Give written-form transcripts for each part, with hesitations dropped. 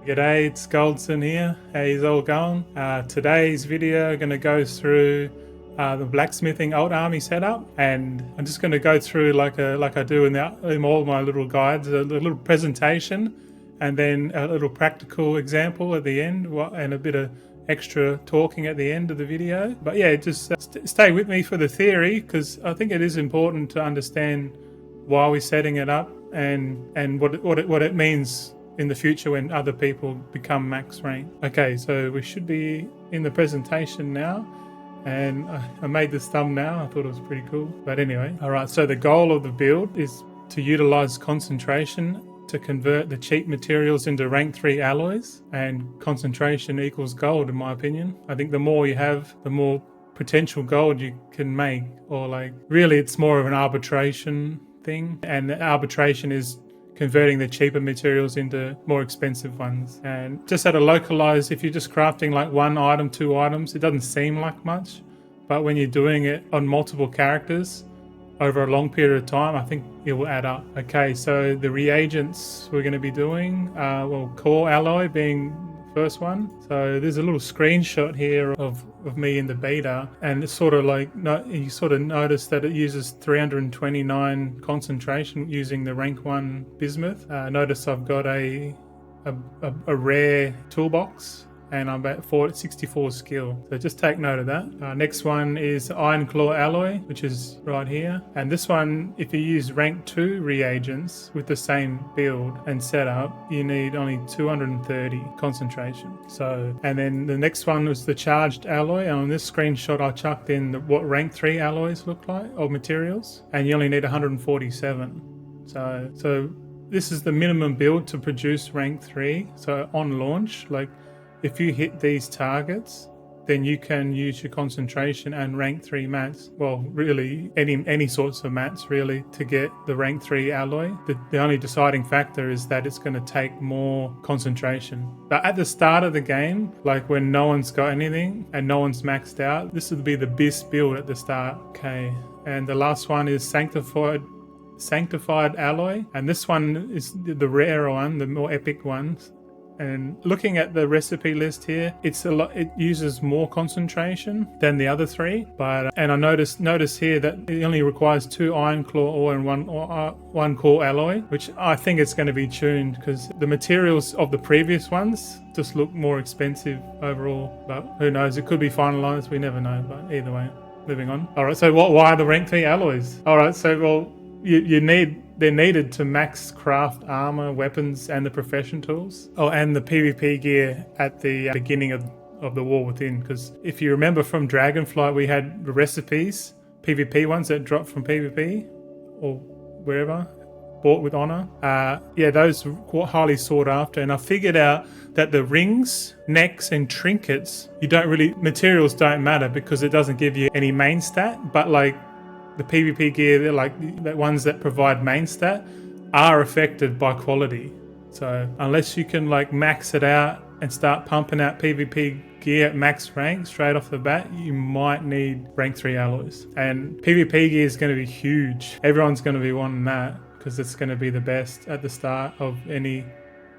G'day, it's Goldson here. How's all going? Today's video going to go through the blacksmithing old army setup, and I'm just going to go through like I do in all my little guides, a little presentation, and then a little practical example at the end, and a bit of extra talking at the end of the video. But yeah, just stay with me for the theory, because I think it is important to understand why we're setting it up and what it means in the future when other people become max rank. Okay, so we should be in the presentation now, and I made this thumbnail. I thought it was pretty cool. But anyway, all right, so the goal of the build is to utilize concentration to convert the cheap materials into rank 3 alloys, and concentration equals gold in my opinion. I think the more you have, the more potential gold you can make, or like really it's more of an arbitration thing, and the arbitration is converting the cheaper materials into more expensive ones. And just at a localized, if you're just crafting like one item, 2 items, it doesn't seem like much, but when you're doing it on multiple characters over a long period of time, I think it will add up. Okay, so the reagents we're going to be doing, Core Alloy being the first one. So there's a little screenshot here of me in the beta, and it's sort of like, you sort of notice that it uses 329 concentration using the rank 1 Bismuth. Notice I've got a rare toolbox, and I'm at 64 skill. So just take note of that. Next one is Ironclaw Alloy, which is right here. And this one, if you use rank 2 reagents with the same build and setup, you need only 230 concentration. So, and then the next one was the charged alloy. And on this screenshot, I chucked in what rank 3 alloys look like, or materials, and you only need 147. So this is the minimum build to produce rank 3. So on launch, like, if you hit these targets, then you can use your concentration and rank 3 mats. Well, really, any sorts of mats, really, to get the rank 3 alloy. The only deciding factor is that it's going to take more concentration. But at the start of the game, like when no one's got anything and no one's maxed out, this would be the best build at the start. Okay, and the last one is Sanctified Alloy. And this one is the rarer one, the more epic ones. And looking at the recipe list here, it uses more concentration than the other 3. And I notice here that it only requires 2 Ironclaw Ore and one Core Alloy, which I think it's going to be tuned, because the materials of the previous ones just look more expensive overall. But who knows? It could be finalized. We never know. But either way, moving on. All right. So why are the rank 3 alloys? All right. So they're needed to max craft armor, weapons, and the profession tools. Oh, and the PvP gear at the beginning of the War Within. Because if you remember from Dragonflight, we had the recipes, PvP ones that drop from PvP or wherever, bought with honor. Those were highly sought after. And I figured out that the rings, necks, and trinkets, materials don't matter because it doesn't give you any main stat, but like the PvP gear, they're like the ones that provide main stat, are affected by quality. So unless you can like max it out and start pumping out PvP gear at max rank straight off the bat, you might need rank 3 alloys. And PvP gear is going to be huge. Everyone's going to be wanting that because it's going to be the best at the start of any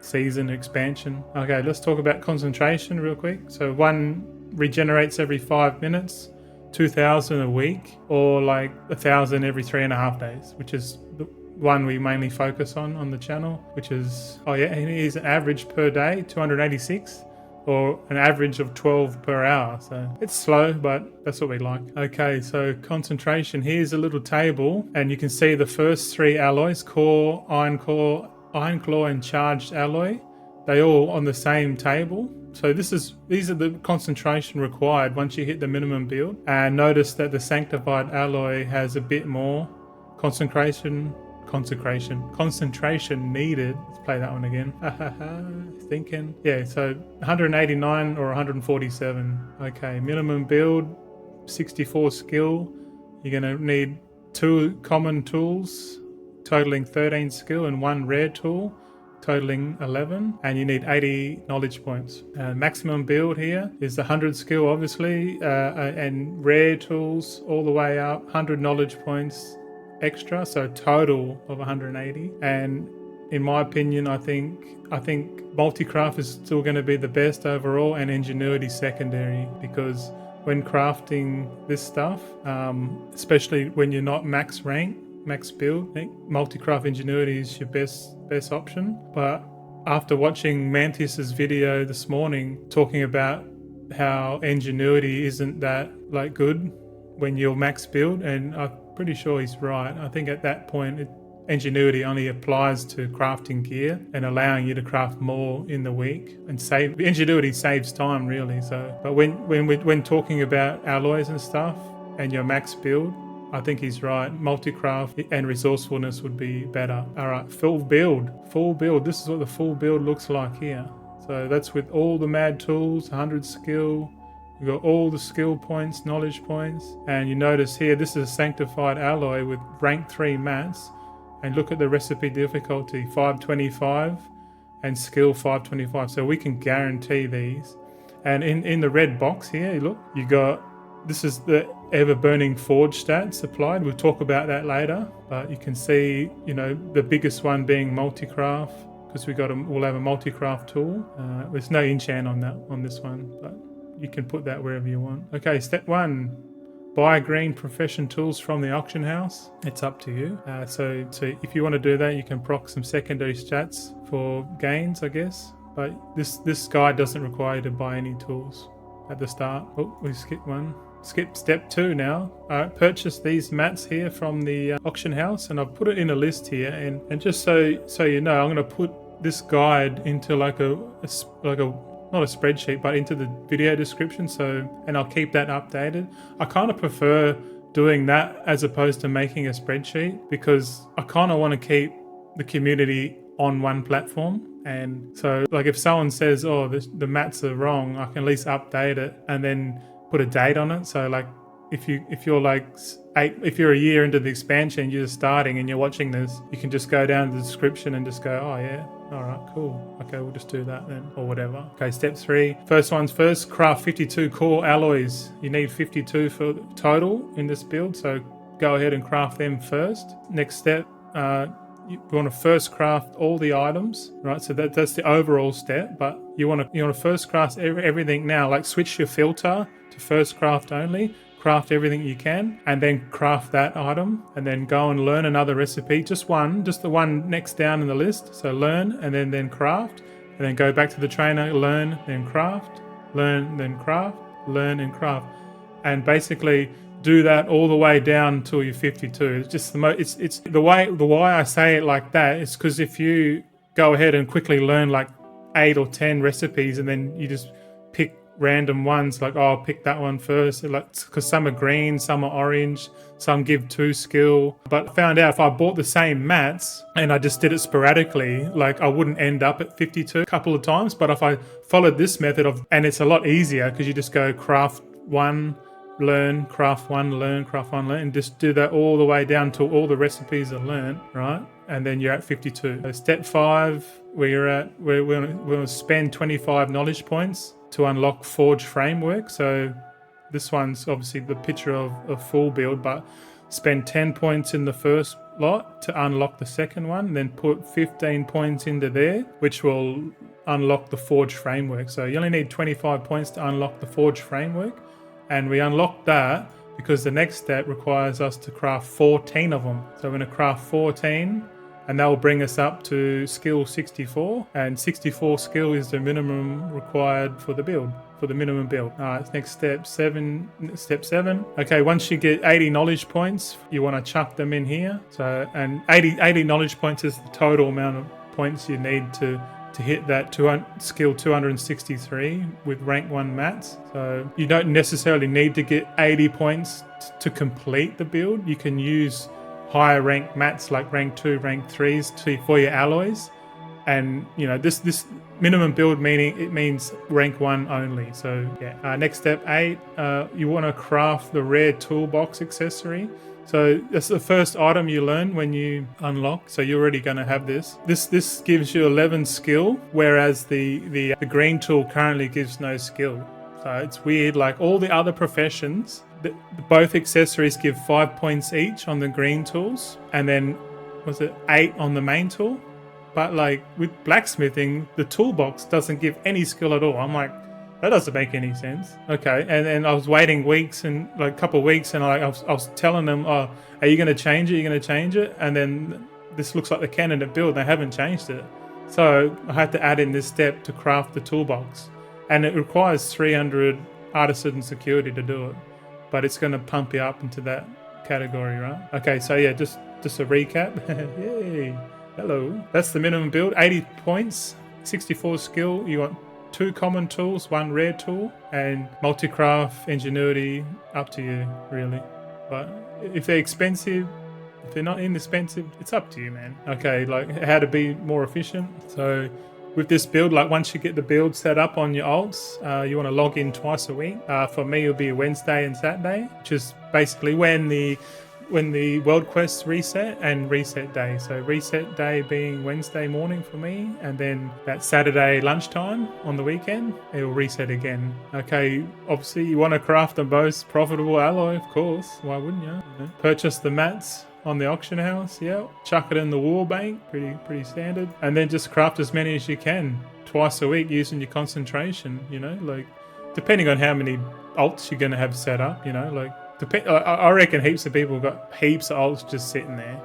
season expansion. Okay, let's talk about concentration real quick. So 1 regenerates every 5 minutes. 2,000 a week, or like 1,000 every 3.5 days, which is the one we mainly focus on the channel, which is, here's an average per day, 286, or an average of 12 per hour. So it's slow, but that's what we like. Okay, so concentration. Here's a little table, and you can see the first 3 alloys, Core, Ironclaw, and Charged Alloy. They all on the same table. So these are the concentration required once you hit the minimum build. And notice that the Sanctified Alloy has a bit more concentration needed. Let's play that one again. Thinking. Yeah, so 189 or 147. Okay, minimum build, 64 skill. You're going to need 2 common tools totaling 13 skill and 1 rare tool totaling 11, and you need 80 knowledge points. Maximum build here is 100 skill, obviously, and rare tools all the way up, 100 knowledge points extra, so total of 180. And in my opinion, I think multi-craft is still going to be the best overall, and ingenuity secondary, because when crafting this stuff, especially when you're not max rank, max build, I think multi-craft ingenuity is your best option. But after watching Mantis's video this morning talking about how ingenuity isn't that like good when you're max build, and I'm pretty sure he's right. I think at that point ingenuity only applies to crafting gear and allowing you to craft more in the week, and ingenuity saves time really. So but when talking about alloys and stuff and your max build, I think he's right. Multi-craft and resourcefulness would be better. All right, full build. This is what the full build looks like here. So that's with all the mad tools, 100 skill. You've got all the skill points, knowledge points. And you notice here, this is a sanctified alloy with rank 3 mats. And look at the recipe difficulty, 525 and skill 525. So we can guarantee these. And in the red box here, look, you got, this is the Everburning Forge stats applied. We'll talk about that later. But you can see, you know, the biggest one being multi-craft, because we'll have a multi-craft tool. There's no enchant on this one, but you can put that wherever you want. Okay, step 1. Buy green profession tools from the auction house. It's up to you. So if you want to do that, you can proc some secondary stats for gains, I guess. But this guide doesn't require you to buy any tools at the start. Oh, we skipped one. Skip step 2 now. Purchase these mats here from the auction house, and I've put it in a list here. And just so you know, I'm going to put this guide into like a not a spreadsheet, but into the video description. And I'll keep that updated. I kind of prefer doing that as opposed to making a spreadsheet, because I kind of want to keep the community on one platform. And so like if someone says, oh, the mats are wrong, I can at least update it and then put a date on it. So like if you're like if you're a year into the expansion, you're just starting and you're watching this, you can just go down to the description and just go, oh yeah, all right, cool. Okay, we'll just do that then, or whatever. Okay, step 3. First one's first, craft 52 core alloys. You need 52 for total in this build, so go ahead and craft them first. Next step, you want to first craft all the items, right? So that's the overall step, but you want to first craft everything now. Like switch your filter to first craft only. Craft everything you can, and then craft that item, and then go and learn another recipe. Just the one next down in the list. So learn, and then craft, and then go back to the trainer, learn, then craft, learn, then craft, learn, and craft, and basically do that all the way down until you're 52. It's just it's the why I say it like that is because if you go ahead and quickly learn like 8 or 10 recipes, and then you just pick random ones, like, oh, I'll pick that one first, like, because some are green, some are orange, some give 2 skill. But I found out if I bought the same mats and I just did it sporadically, like I wouldn't end up at 52 a couple of times. But if I followed this method and it's a lot easier, because you just go craft 1, learn, craft 1, learn, craft 1, learn, and just do that all the way down till all the recipes are learned, right? And then you're at 52. So step 5, we're going to spend 25 knowledge points to unlock Forge Framework. So this one's obviously the picture of a full build, but spend 10 points in the first lot to unlock the second one, then put 15 points into there, which will unlock the Forge Framework. So you only need 25 points to unlock the Forge Framework, and we unlock that because the next step requires us to craft 14 of them. So we're going to craft 14, and that will bring us up to skill 64, and 64 skill is the minimum required for the build, for the minimum build. All right, next step 7. Okay, once you get 80 knowledge points, you want to chuck them in here. So, and 80 knowledge points is the total amount of points you need to hit that skill 263 with rank 1 mats. So you don't necessarily need to get 80 points to complete the build. You can use higher rank mats like rank 2, rank 3s for your alloys. And you know, this minimum build means rank 1 only. So yeah. Next step 8, you want to craft the rare toolbox accessory. So that's the first item you learn when you unlock. So you're already going to have this. This gives you 11 skill, whereas the green tool currently gives no skill. So it's weird. Like all the other professions, both accessories give 5 points each on the green tools, and then was it 8 on the main tool? But like with blacksmithing, the toolbox doesn't give any skill at all. I'm like, that doesn't make any sense. Okay, and then I was waiting weeks and like a couple of weeks, and I was telling them, oh, are you going to change it? Are you going to change it? And then this looks like the candidate build. They haven't changed it. So I had to add in this step to craft the toolbox. And it requires 300 artisan security to do it. But it's going to pump you up into that category, right? Okay, so yeah, just a recap. Yay. Hello. That's the minimum build. 80 points, 64 skill. You want 2 common tools, 1 rare tool, and multi-craft, ingenuity, up to you, really. But if they're expensive, if they're not inexpensive, it's up to you, man. Okay, like how to be more efficient. So with this build, like once you get the build set up on your alts, you want to log in twice a week. For me, it'll be a Wednesday and Saturday, which is basically when the world quests reset and reset day. So reset day being Wednesday morning for me, and then that Saturday lunchtime on the weekend, it will reset again. Okay, obviously you want to craft the most profitable alloy, of course. Why wouldn't you? Purchase the mats on the auction house, yeah. Chuck it in the wall bank, pretty standard. And then just craft as many as you can twice a week using your concentration, like depending on how many alts you're going to have set up, like I reckon heaps of people got heaps of alts just sitting there,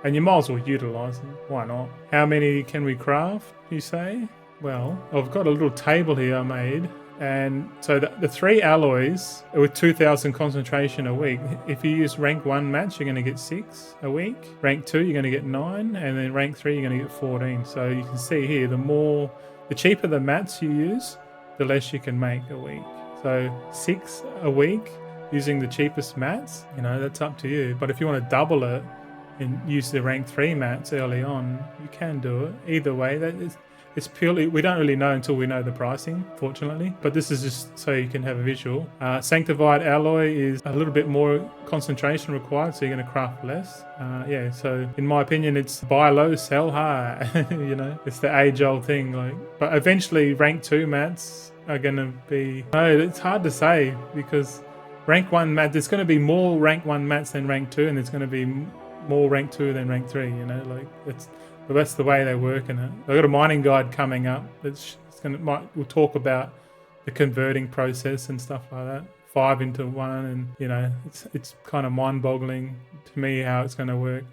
and you might as well utilize them. Why not? How many can we craft, you say? Well, I've got a little table here I made, and so the 3 alloys with 2,000 concentration a week. If you use rank 1 mats, you're going to get 6 a week. Rank 2, you're going to get 9, and then rank 3, you're going to get 14. So you can see here, the cheaper the mats you use, the less you can make a week. So 6 a week using the cheapest mats, that's up to you. But if you want to double it and use the rank 3 mats early on, you can do it. Either way, it's purely, we don't really know until we know the pricing, fortunately. But this is just so you can have a visual. Sanctified alloy is a little bit more concentration required, so you're going to craft less. Yeah, so in my opinion, it's buy low, sell high. It's the age-old thing. But eventually, rank 2 mats are going to be. No, it's hard to say because rank 1 mat, there's going to be more rank 1 mats than rank 2, and there's going to be more rank 2 than rank 3, but that's the way they work in it. I've got a mining guide coming up. We'll talk about the converting process and stuff like that. 5 into 1, and it's kind of mind-boggling to me how it's going to work.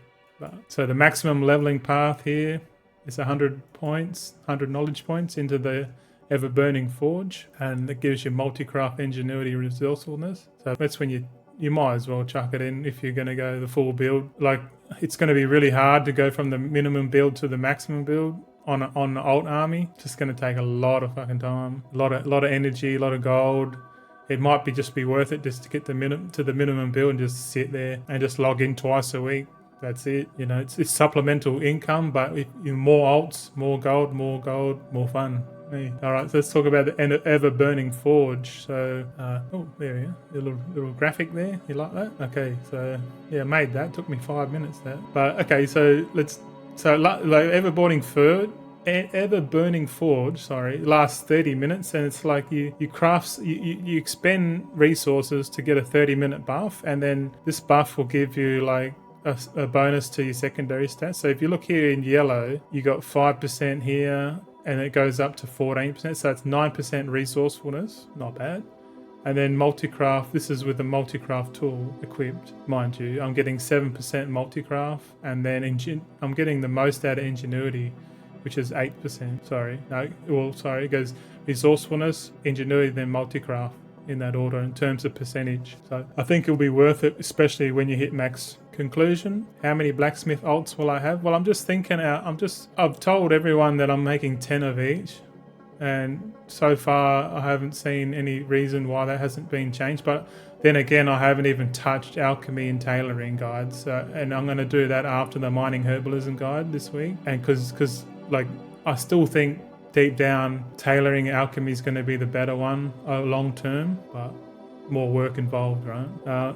So the maximum leveling path here is 100 points, 100 knowledge points into the Everburning Forge, and it gives you multi-craft ingenuity resourcefulness. So that's when you might as well chuck it in if you're going to go the full build. Like, it's going to be really hard to go from the minimum build to the maximum build on the alt army. It's just going to take a lot of fucking time, a lot of energy, a lot of gold. It might just be worth it just to get the minimum build and just sit there and just log in twice a week. That's it. It's supplemental income, but if more alts, more gold, more fun. All right, so let's talk about the Ever-Burning Forge. So, there we are. A little graphic there. You like that? Okay, so yeah, made that. Took me 5 minutes that. But okay, so like Ever-Burning Forge, lasts 30 minutes, and it's like you expend resources to get a 30-minute buff, and then this buff will give you like a bonus to your secondary stats. So if you look here in yellow, you got 5% here, and it goes up to 14%, so it's 9% resourcefulness, not bad. And then multi-craft, this is with the multi-craft tool equipped, mind you. I'm getting 7% multi-craft, and then I'm getting the most out of ingenuity, which is 8%. It goes resourcefulness, ingenuity, then multi-craft in that order in terms of percentage. So I think it'll be worth it, especially when you hit max. Conclusion, how many blacksmith alts will I have? Well, I'm just thinking I've told everyone that I'm making 10 of each, and so far I haven't seen any reason why that hasn't been changed. But then again, I haven't even touched alchemy and tailoring guides, and I'm going to do that after the mining herbalism guide this week. And because I still think deep down tailoring alchemy is going to be the better one long term, but more work involved, right?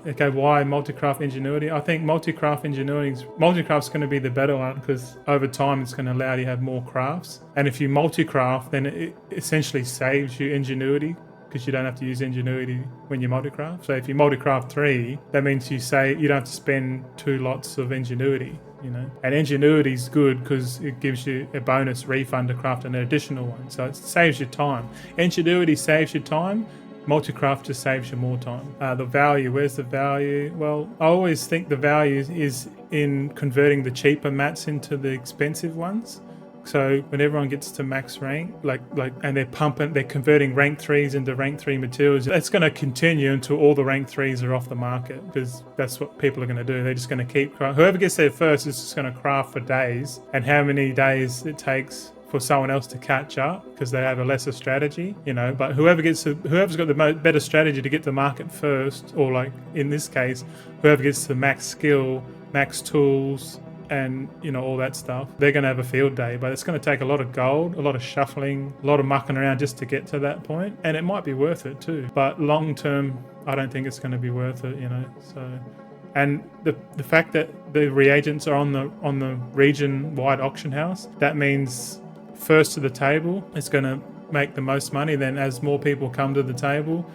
Okay, why multi-craft ingenuity? I think multi-craft's going to be the better one because over time it's going to allow you to have more crafts. And if you multi-craft, then it essentially saves you ingenuity because you don't have to use ingenuity when you multi-craft. So if you multi-craft 3, that means you don't have to spend 2 lots of ingenuity. you know. And ingenuity is good because it gives you a bonus refund to craft an additional one, so it saves you time. Ingenuity saves you time. Multi-craft just saves you more time. The value, where's the value? Well, I always think the value is in converting the cheaper mats into the expensive ones. So when everyone gets to max rank, and they're converting rank 3s into rank 3 materials, that's going to continue until all the rank 3s are off the market, because that's what people are going to do. They're just going to keep crafting. Whoever gets there first is just going to craft for days, and how many days it takes for someone else to catch up because they have a lesser strategy, you know. But whoever's got the better strategy to get to market first, or like in this case, whoever gets to max skill, max tools, and you know, all that stuff, they're going to have a field day. But it's going to take a lot of gold, a lot of shuffling, a lot of mucking around just to get to that point, and it might be worth it too, but long term I don't think it's going to be worth it, you know. So, and the fact that the reagents are on the region wide auction house, that means first to the table is going to make the most money. Then as more people come to the table,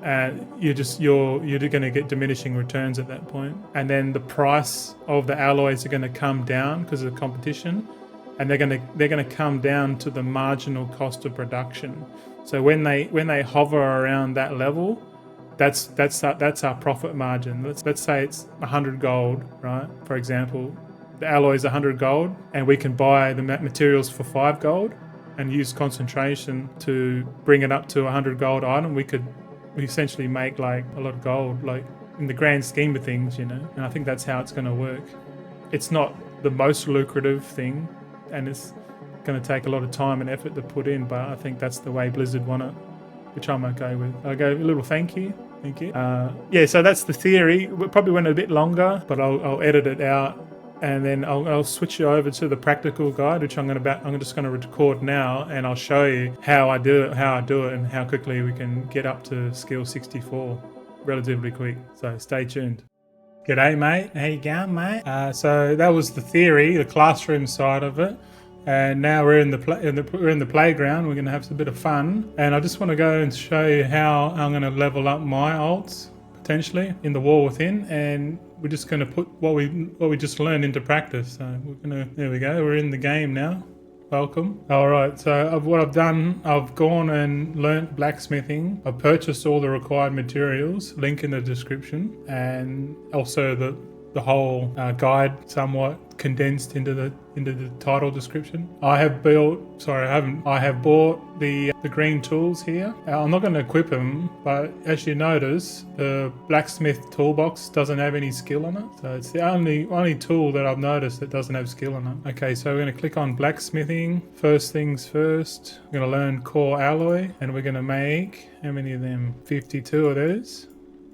you're going to get diminishing returns at that point. And then the price of the alloys are going to come down because of the competition, and they're going to come down to the marginal cost of production. So when they hover around that level, that's our profit margin. Let's say it's 100 gold, right? For example, the alloy is 100 gold, and we can buy the materials for 5 gold. And use concentration to bring it up to 100 gold item. We essentially make like a lot of gold, like in the grand scheme of things, you know. And I think that's how it's going to work. It's not the most lucrative thing, and it's going to take a lot of time and effort to put in, but I think that's the way Blizzard want it, which I'm okay with. I'll go a little thank you. Yeah, so that's the theory. We probably went a bit longer, but I'll edit it out. And then I'll switch you over to the practical guide, which I'm just going to record now, and I'll show you how I do it, and how quickly we can get up to skill 64 relatively quick. So stay tuned. G'day, mate. How you going, mate? So that was the theory, the classroom side of it, and now we're in the playground. We're going to have a bit of fun, and I just want to go and show you how I'm going to level up my alts potentially in the war within, and we're just going to put what we just learned into practice. So there we go, we're in the game now. Welcome. All right, so what I've done, I've gone and learnt blacksmithing. I've purchased all the required materials, link in the description, and also the whole guide somewhat condensed into the title description. I have bought the green tools here. I'm not going to equip them, but as you notice, the blacksmith toolbox doesn't have any skill on it. So it's the only tool that I've noticed that doesn't have skill on it. Okay, so we're going to click on blacksmithing. First things first, we're going to learn core alloy, and we're going to make, how many of them? 52 of those.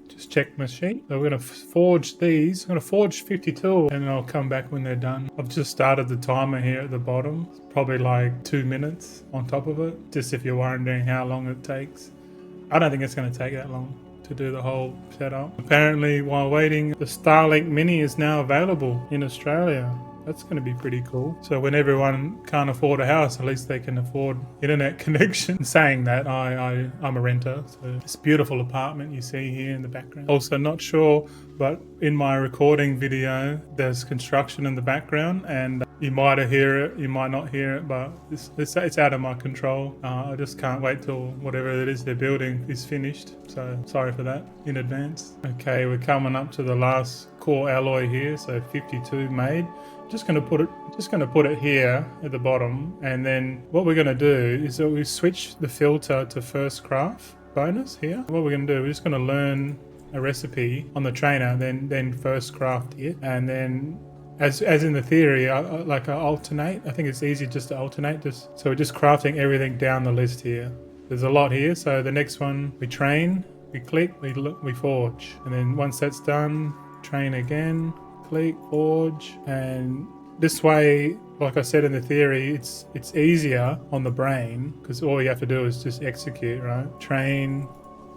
Just check my sheet. So we're going to forge these. I'm going to forge 52, and I'll come back when they're done. I've just started the timer here at the bottom. It's probably like 2 minutes on top of it, just if you're wondering how long it takes. I don't think it's going to take that long to do the whole setup. Apparently, while waiting, the Starlink Mini is now available in Australia. That's going to be pretty cool. So when everyone can't afford a house, at least they can afford internet connection. Saying that, I'm a renter. So this beautiful apartment you see here in the background. Also, not sure, but in my recording video, there's construction in the background, and you might hear it, you might not hear it, but it's out of my control. I just can't wait till whatever it is they're building is finished. So sorry for that in advance. Okay, we're coming up to the last core alloy here, so 52 made. Just going to put it here at the bottom, and then what we're going to do is that we switch the filter to first craft bonus here. What we're going to do, we're just going to learn a recipe on the trainer, then first craft it, and then as in the theory, I alternate. I think it's easy just to alternate. So we're just crafting everything down the list here. There's a lot here. So the next one, we train, we click, we look, we forge, and then once that's done, train again. Click, forge, and this way, like I said in the theory, it's easier on the brain because all you have to do is just execute, right? Train,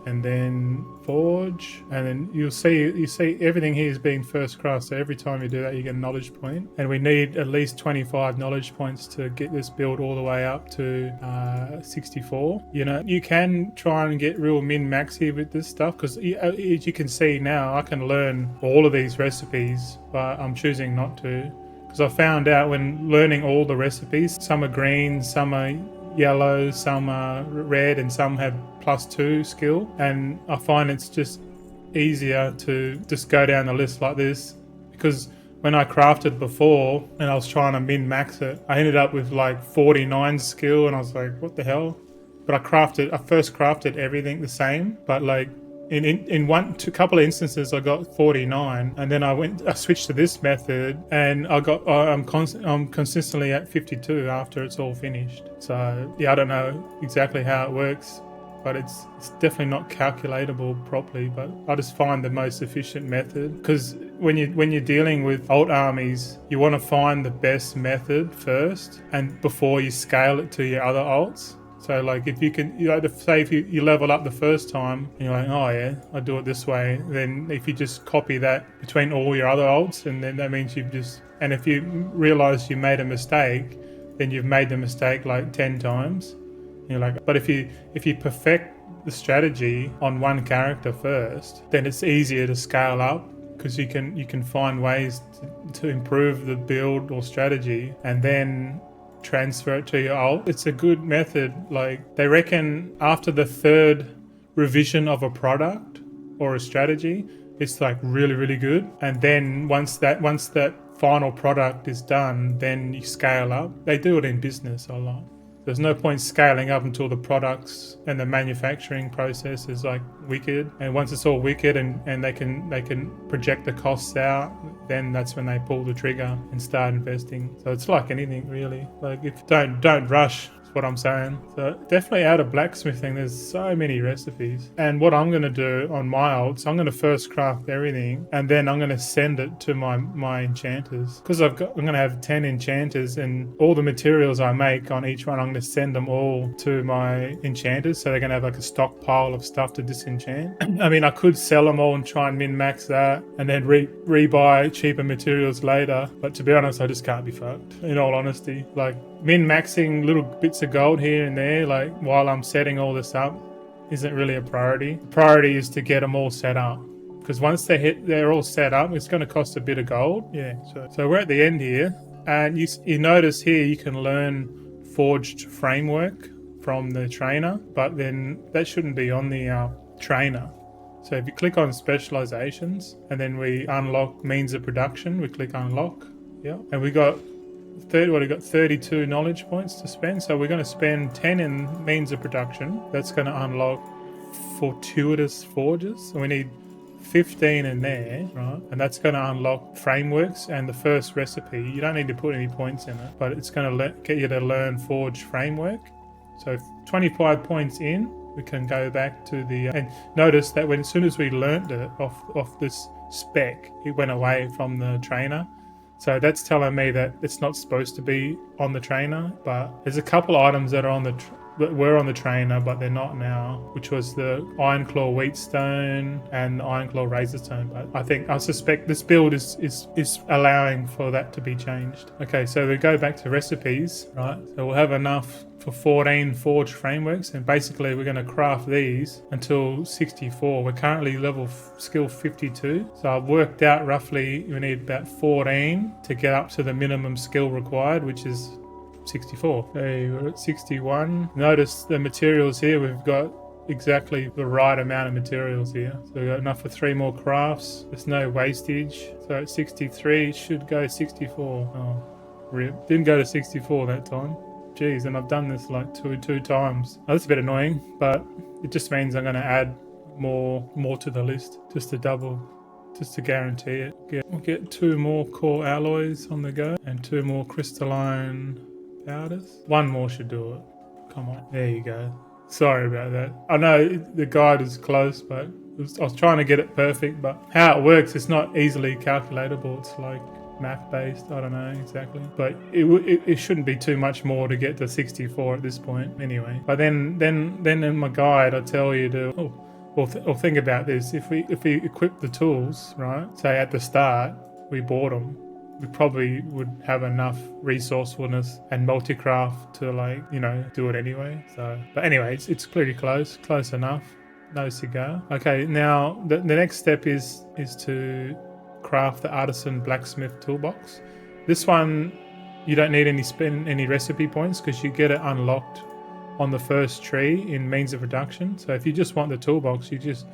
and then forge, and then you see everything here is being first craft. So every time you do that, you get a knowledge point, and we need at least 25 knowledge points to get this build all the way up to 64. You know, you can try and get real min-maxy with this stuff because as you can see now, I can learn all of these recipes, but I'm choosing not to. Because I found out when learning all the recipes, some are green, some are yellow, some are red, and some have +2 skill. And I find it's just easier to just go down the list like this, because when I crafted before and I was trying to min-max it, I ended up with like 49 skill, and I was like, what the hell? But I first crafted everything the same, but like in couple of instances I got 49, and then I switched to this method, and I'm consistently at 52 after it's all finished. So yeah, I don't know exactly how it works, but it's definitely not calculatable properly. But I just find the most efficient method, because when you're dealing with alt armies, you want to find the best method first, and before you scale it to your other alts. So like if you can, say if you level up the first time and you're like, oh yeah, I do it this way, then if you just copy that between all your other alts, and then that means and if you realize you made a mistake, then you've made the mistake like 10 times. And you're like, but if you perfect the strategy on one character first, then it's easier to scale up, because you can find ways to improve the build or strategy, and then transfer it to your alt. It's a good method. Like they reckon after the 3rd revision of a product or a strategy, it's like really, really good. And then once that final product is done, then you scale up. They do it in business a lot. There's no point scaling up until the products and the manufacturing process is like wicked. And once it's all wicked and they can project the costs out, then that's when they pull the trigger and start investing. So it's like anything really. Like if don't rush. What I'm saying. So definitely out of blacksmithing, there's so many recipes. And what I'm going to do on my alts, I'm going to first craft everything, and then I'm going to send it to my enchanters, because I'm going to have 10 enchanters, and all the materials I make on each one, I'm going to send them all to my enchanters, so they're going to have like a stockpile of stuff to disenchant. I mean, I could sell them all and try and min-max that, and then rebuy cheaper materials later, but to be honest, I just can't be fucked, in all honesty. Like min-maxing little bits of gold here and there, like while I'm setting all this up, isn't really a priority. The priority is to get them all set up, because once they're all set up, it's going to cost a bit of gold. Yeah, so we're at the end here, and you notice here you can learn forged framework from the trainer, but then that shouldn't be on the trainer. So if you click on specializations, and then we unlock means of production, we click unlock, yeah, and we got 32 knowledge points to spend. So we're going to spend 10 in means of production. That's going to unlock fortuitous forges. So we need 15 in there, right? And that's going to unlock frameworks and the first recipe. You don't need to put any points in it, but it's going to get you to learn forge framework. So 25 points in, we can go back to the and notice that as soon as we learned it off this spec, it went away from the trainer. So that's telling me that it's not supposed to be on the trainer, but there's a couple items that are that were on the trainer, but they're not now, which was the Ironclaw Weightstone and the Ironclaw Razorstone. But I suspect this build is allowing for that to be changed. Okay, so we go back to recipes, right? So we'll have enough for 14 forged frameworks, and basically we're going to craft these until 64. We're currently skill 52, so I've worked out roughly we need about 14 to get up to the minimum skill required, which is 64. Okay, we're at 61. Notice the materials here, we've got exactly the right amount of materials here. So we've got enough for 3 more crafts. There's no wastage. So at 63, it should go 64. Oh, rip. Didn't go to 64 that time. Jeez, and I've done this like two times. Now, that's a bit annoying, but it just means I'm going to add more to the list just to guarantee it. We'll get 2 more core alloys on the go and 2 more crystalline powders. 1 more should do it. Come on, there you go. Sorry about that. I know the guide is close, but I was trying to get it perfect. But how it works, it's not easily calculatable. It's like math based. I don't know exactly, but it shouldn't be too much more to get to 64 at this point anyway. But then in my guide I tell you to or think about this. If we equip the tools, right, say at the start we bought them, we probably would have enough resourcefulness and multi-craft to, like, you know, do it anyway. So but anyway, it's pretty close enough. No cigar. Okay, now the next step is to craft the artisan blacksmith toolbox, This one, you don't need any recipe points because you get it unlocked on the first tree in means of production. So if you just want the toolbox, you just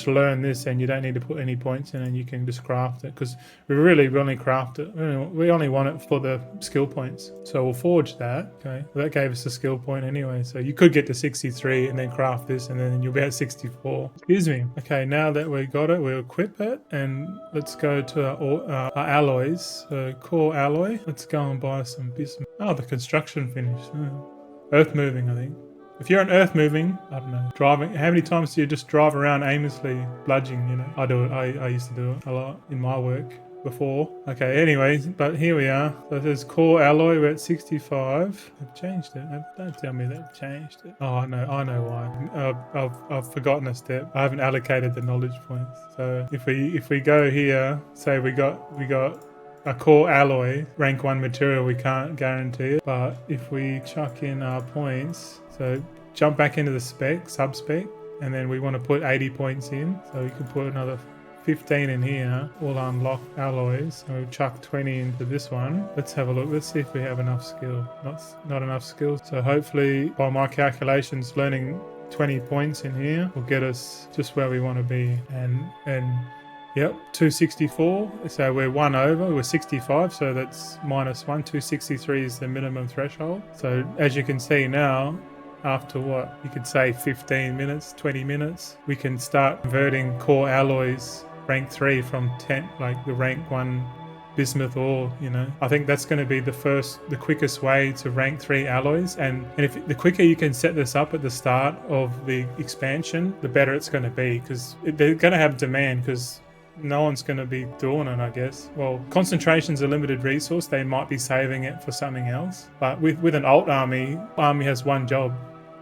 learn this and you don't need to put any points in, and you can just craft it, because we only craft it. We only want it for the skill points. So we'll forge that. Okay, well, that gave us a skill point anyway. So you could get to 63 and then craft this, and then you'll be at 64. Excuse me. Okay, now that we got it, we'll equip it, and let's go to our alloys. Core alloy. Let's go and buy some bismuth. Oh, the construction finish. Earth moving, I think. If you're an earth moving, I don't know, driving, how many times do you just drive around aimlessly bludging, you know? I do it, I used to do it a lot in my work before. Okay, anyways, but here we are. So there's core alloy, we're at 65. They've changed it. Don't tell me they've changed it. Oh, I know why. I've forgotten a step. I haven't allocated the knowledge points. So if we go here, say we got a core alloy, rank 1 material, we can't guarantee it. But if we chuck in our points, so jump back into the sub-spec, and then we want to put 80 points in. So we can put another 15 in here. We'll unlock alloys. So we'll chuck 20 into this one. Let's have a look. Let's see if we have enough skill. Not enough skill. So hopefully, by my calculations, learning 20 points in here will get us just where we want to be. And yep, 264. So we're 1 over. We're 65, so that's -1. 263 is the minimum threshold. So as you can see now, after what you could say 15 minutes, 20 minutes, we can start converting core alloys rank 3 from 10, like the rank 1 bismuth ore, you know. I think that's going to be the quickest way to rank 3 alloys, and if the quicker you can set this up at the start of the expansion, the better it's going to be, because they're going to have demand, because no one's going to be doing it, I guess. Well, concentration's a limited resource. They might be saving it for something else. But with an alt army has one job: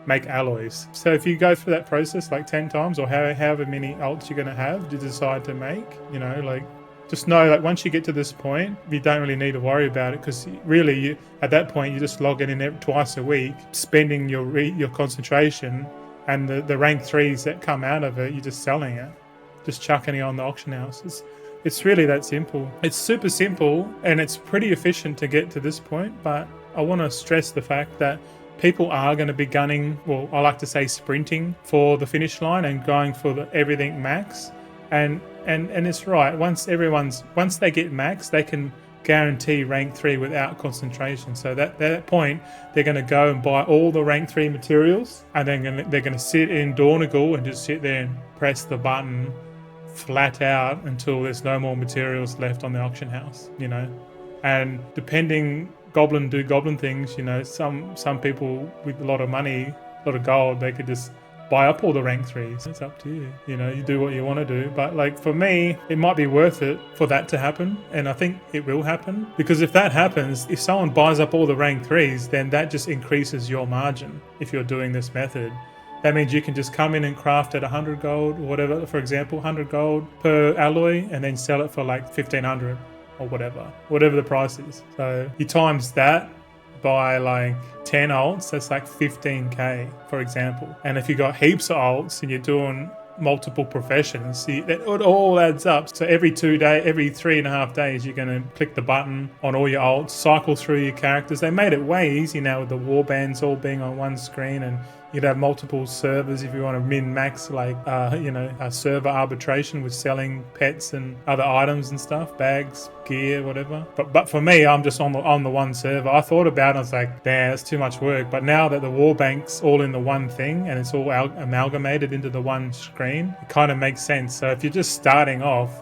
make alloys. So if you go through that process like 10 times, or however many alts you're going to have to decide to make, you know, like, just know that once you get to this point, you don't really need to worry about it, because really, at that point, you just log it in twice a week, spending your concentration, and the rank 3s that come out of it, you're just selling it. Just chucking it on the auction houses. It's really that simple. It's super simple, and it's pretty efficient to get to this point, but I want to stress the fact that people are going to be gunning, well, I like to say sprinting for the finish line and going for everything max. And it's right. Once they get max, they can guarantee rank 3 without concentration. So at that point, they're going to go and buy all the rank 3 materials, and then they're going to sit in Dornigal and just sit there and press the button flat out until there's no more materials left on the auction house, you know. And depending, goblin do goblin things, you know. Some people with a lot of money, a lot of gold, they could just buy up all the rank 3s. It's up to you, you know. You do what you want to do. But like for me, it might be worth it for that to happen, and I think it will happen, because if that happens, if someone buys up all the rank 3s, then that just increases your margin. If you're doing this method, that means you can just come in and craft at 100 gold or whatever, for example, 100 gold per alloy, and then sell it for like 1500 or whatever the price is. So you times that by like 10 alts, that's like 15k, for example. And if you got heaps of alts and you're doing multiple professions, it all adds up. So every 3.5 days, you're going to click the button on all your alts, cycle through your characters. They made it way easy now with the warbands all being on one screen, and you'd have multiple servers if you want to min-max, like, a server arbitration with selling pets and other items and stuff, bags, gear, whatever. But for me, I'm just on the one server. I thought about it, I was like, damn, that's too much work. But now that the war bank's all in the one thing and it's all amalgamated into the one screen, it kind of makes sense. So if you're just starting off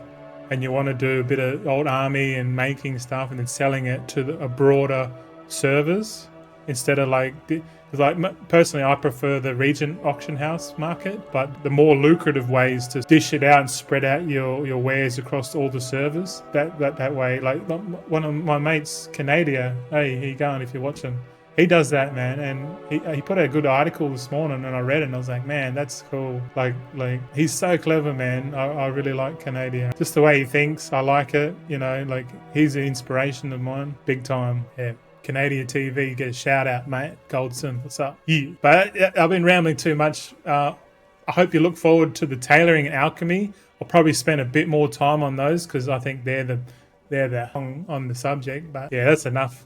and you want to do a bit of old army and making stuff and then selling it to a broader servers, instead of personally, I prefer the regent auction house market, but the more lucrative ways to dish it out and spread out your wares across all the servers. That way, like one of my mates, Canada, hey, how you going if you're watching? He does that, man, and he put out a good article this morning, and I read it, and I was like, man, that's cool. Like he's so clever, man. I really like Canada. Just the way he thinks, I like it. You know, like he's an inspiration of mine, big time. Yeah. Canadian TV, get a shout out, mate. Goldson, what's up? Yeah. But I've been rambling too much. I hope you look forward to the tailoring and alchemy. I'll probably spend a bit more time on those, because I think they're they're on the subject. But yeah, that's enough